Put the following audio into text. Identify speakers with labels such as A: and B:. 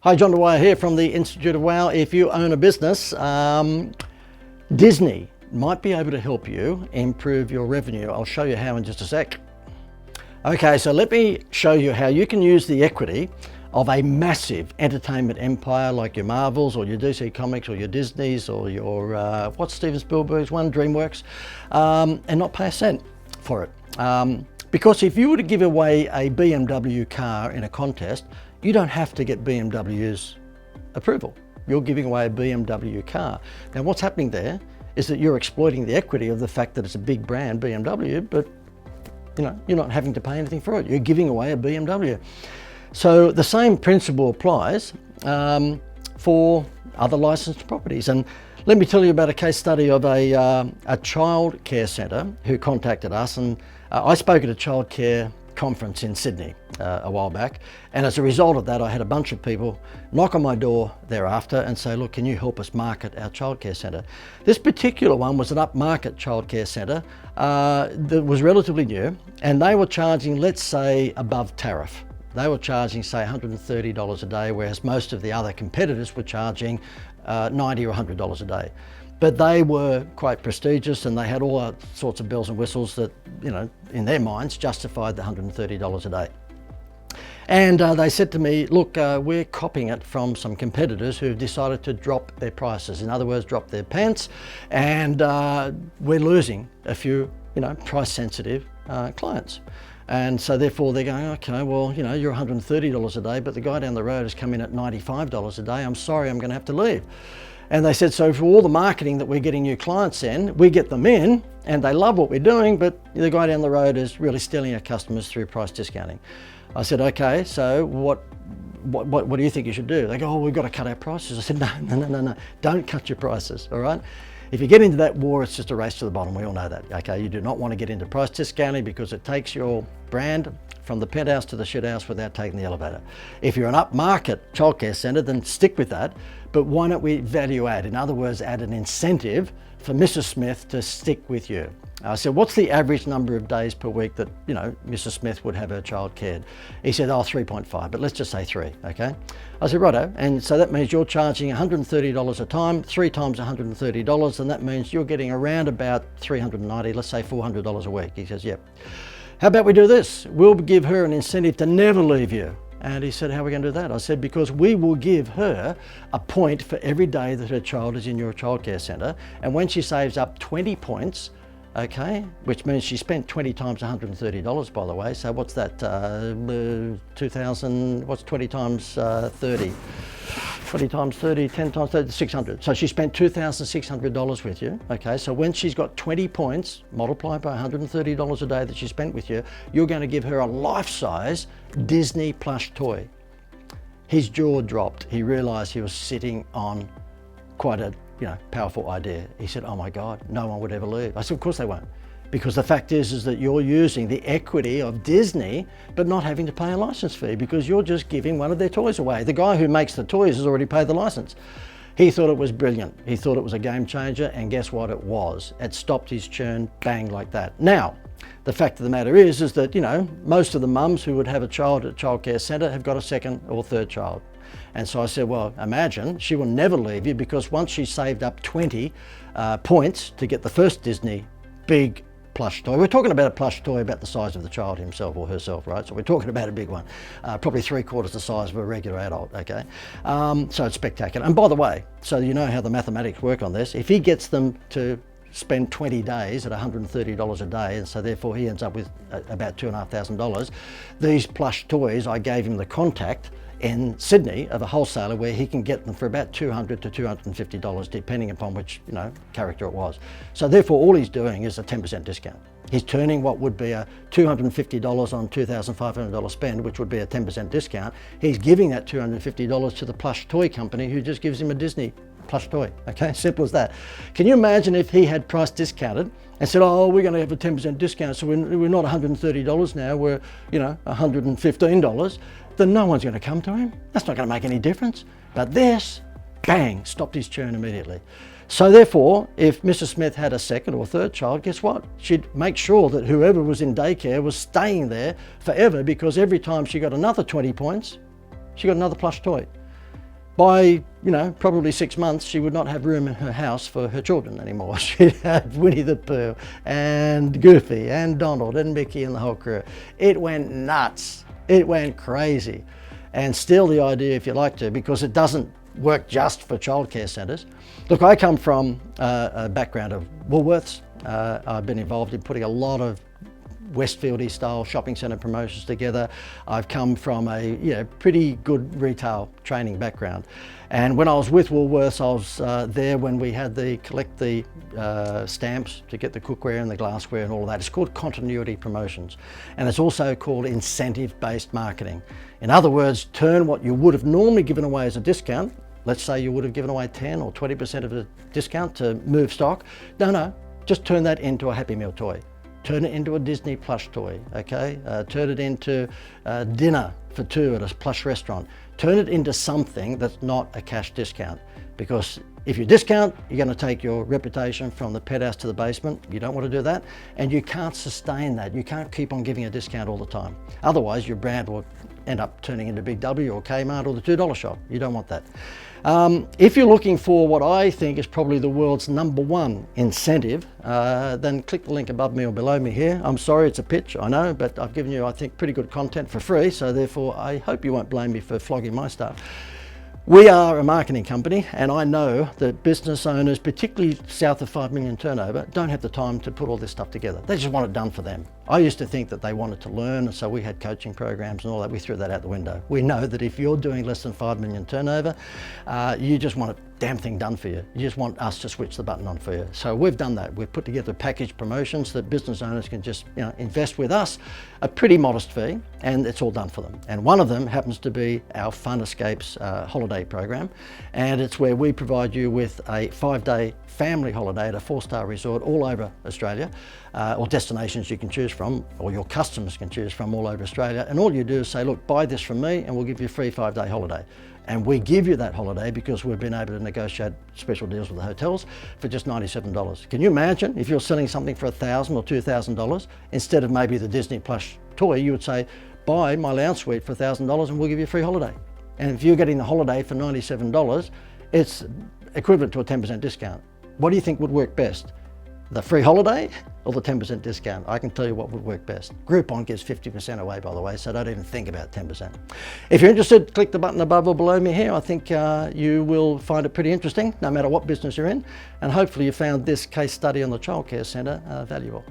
A: Hi, John Dwyer here from the Institute of Wow. If you own a business, Disney might be able to help you improve your revenue. I'll show you how in just a sec. Okay, so let me show you how you can use the equity of a massive entertainment empire like your Marvels or your DC Comics or your Disneys or your, what's Steven Spielberg's one, DreamWorks, and not pay a cent for it. Because if you were to give away a BMW car in a contest, you don't have to get BMW's approval. You're giving away a BMW car. Now what's happening there is that you're exploiting the equity of the fact that it's a big brand, BMW, but you're not having to pay anything for it. You're giving away a BMW. So the same principle applies for other licensed properties. And let me tell you about a case study of a child care centre who contacted us. And I spoke at a child care conference in Sydney a while back, and as a result of that I had a bunch of people knock on my door thereafter and say, look, can you help us market our childcare centre? This particular one was an upmarket childcare centre that was relatively new, and they were charging, let's say, above tariff. They were charging, say, $130 a day, whereas most of the other competitors were charging $90 or $100 a day. But they were quite prestigious, and they had all sorts of bells and whistles that, in their minds, justified the $130 a day. And they said to me, look, we're copying it from some competitors who've decided to drop their prices. In other words, drop their pants, and we're losing a few, price sensitive clients. And so therefore they're going, okay, well, you're $130 a day, but the guy down the road has come in at $95 a day. I'm sorry, I'm going to have to leave. And they said, so for all the marketing that we're getting new clients in, we get them in and they love what we're doing, but the guy down the road is really stealing our customers through price discounting. I said, okay, so what do you think you should do? They go, oh, we've got to cut our prices. I said, no, don't cut your prices, all right? If you get into that war, it's just a race to the bottom. We all know that, okay? You do not want to get into price discounting because it takes your brand from the penthouse to the shithouse without taking the elevator. If you're an upmarket childcare centre, then stick with that. But why don't we value add? In other words, add an incentive for Mrs. Smith to stick with you. I said, what's the average number of days per week that, Mrs. Smith would have her child cared? He said, 3.5, but let's just say 3, okay? I said, righto, and so that means you're charging $130 a time, 3 times $130, and that means you're getting around about $390, let's say $400 a week. He says, yep. How about we do this? We'll give her an incentive to never leave you. And he said, how are we going to do that? I said, because we will give her a point for every day that her child is in your childcare centre. And when she saves up 20 points, okay, which means she spent 20 times $130, by the way. So what's that, 2,000, what's 20 times 30? 20 times 30, 10 times 30, 600. So she spent $2,600 with you, okay? So when she's got 20 points, multiplied by $130 a day that she spent with you, you're going to give her a life-size Disney plush toy. His jaw dropped. He realized he was sitting on quite a powerful idea. He said, oh my God, no one would ever leave. I said, of course they won't. Because the fact is that you're using the equity of Disney, but not having to pay a license fee because you're just giving one of their toys away. The guy who makes the toys has already paid the license. He thought it was brilliant. He thought it was a game changer, and guess what it was? It stopped his churn, bang, like that. Now, the fact of the matter is that, most of the mums who would have a child at a childcare centre have got a second or third child. And so I said, well, imagine she will never leave you because once she's saved up 20 points to get the first Disney big plush toy. We're talking about a plush toy about the size of the child himself or herself, right? So we're talking about a big one, probably 3/4 the size of a regular adult, okay? So it's spectacular. And by the way, so you know how the mathematics work on this, if he gets them to spend 20 days at $130 a day, and so therefore he ends up with about $2,500, these plush toys, I gave him the contact in Sydney of a wholesaler where he can get them for about $200 to $250 depending upon which character it was. So therefore all he's doing is a 10% discount. He's turning what would be a $250 on $2,500 spend, which would be a 10% discount. He's giving that $250 to the plush toy company who just gives him a Disney plush toy, okay? Simple as that. Can you imagine if he had price discounted and said, oh, we're going to have a 10% discount, so we're not $130 now, we're $115, then no one's going to come to him. That's not going to make any difference. But this, bang, stopped his churn immediately. So therefore, if Mrs. Smith had a second or third child, guess what? She'd make sure that whoever was in daycare was staying there forever, because every time she got another 20 points, she got another plush toy. by, you know, probably 6 months, she would not have room in her house for her children anymore. She'd have Winnie the Pooh and Goofy and Donald and Mickey and the whole crew. It went nuts. It went crazy. And steal the idea if you like to, because it doesn't work just for childcare centres. Look, I come from a background of Woolworths. I've been involved in putting a lot of Westfieldy style shopping centre promotions together. I've come from a pretty good retail training background. And when I was with Woolworths, I was there when we had the collect the stamps to get the cookware and the glassware and all of that. It's called continuity promotions. And it's also called incentive-based marketing. In other words, turn what you would have normally given away as a discount. Let's say you would have given away 10 or 20% of the discount to move stock. No, just turn that into a Happy Meal toy. Turn it into a Disney plush toy, okay? Turn it into dinner for two at a plush restaurant. Turn it into something that's not a cash discount, because if you discount, you're going to take your reputation from the pet house to the basement. You don't want to do that, and you can't sustain that. You can't keep on giving a discount all the time. Otherwise, your brand will end up turning into Big W or Kmart or the $2 shop. You don't want that. If you're looking for what I think is probably the world's #1 incentive, then click the link above me or below me here. I'm sorry it's a pitch, I know, but I've given you, I think, pretty good content for free, so therefore I hope you won't blame me for flogging my stuff. We are a marketing company, and I know that business owners, particularly south of 5 million turnover, don't have the time to put all this stuff together. They just want it done for them. I used to think that they wanted to learn, so we had coaching programs and all that. We threw that out the window. We know that if you're doing less than 5 million turnover, you just want a damn thing done for you. You just want us to switch the button on for you. So we've done that. We've put together package promotions that business owners can just invest with us, a pretty modest fee, and it's all done for them. And one of them happens to be our Fun Escapes holiday program, and it's where we provide you with a 5-day family holiday at a 4-star resort all over Australia, or destinations you can choose from, or your customers can choose from all over Australia. And all you do is say, look, buy this from me and we'll give you a free 5-day holiday. And we give you that holiday because we've been able to negotiate special deals with the hotels for just $97. Can you imagine if you're selling something for $1,000 or $2,000, instead of maybe the Disney plush toy, you would say, buy my lounge suite for $1,000 and we'll give you a free holiday. And if you're getting the holiday for $97, it's equivalent to a 10% discount. What do you think would work best? The free holiday or the 10% discount? I can tell you what would work best. Groupon gives 50% away, by the way, so don't even think about 10%. If you're interested, click the button above or below me here. I think you will find it pretty interesting, no matter what business you're in, and hopefully you found this case study on the childcare centre valuable.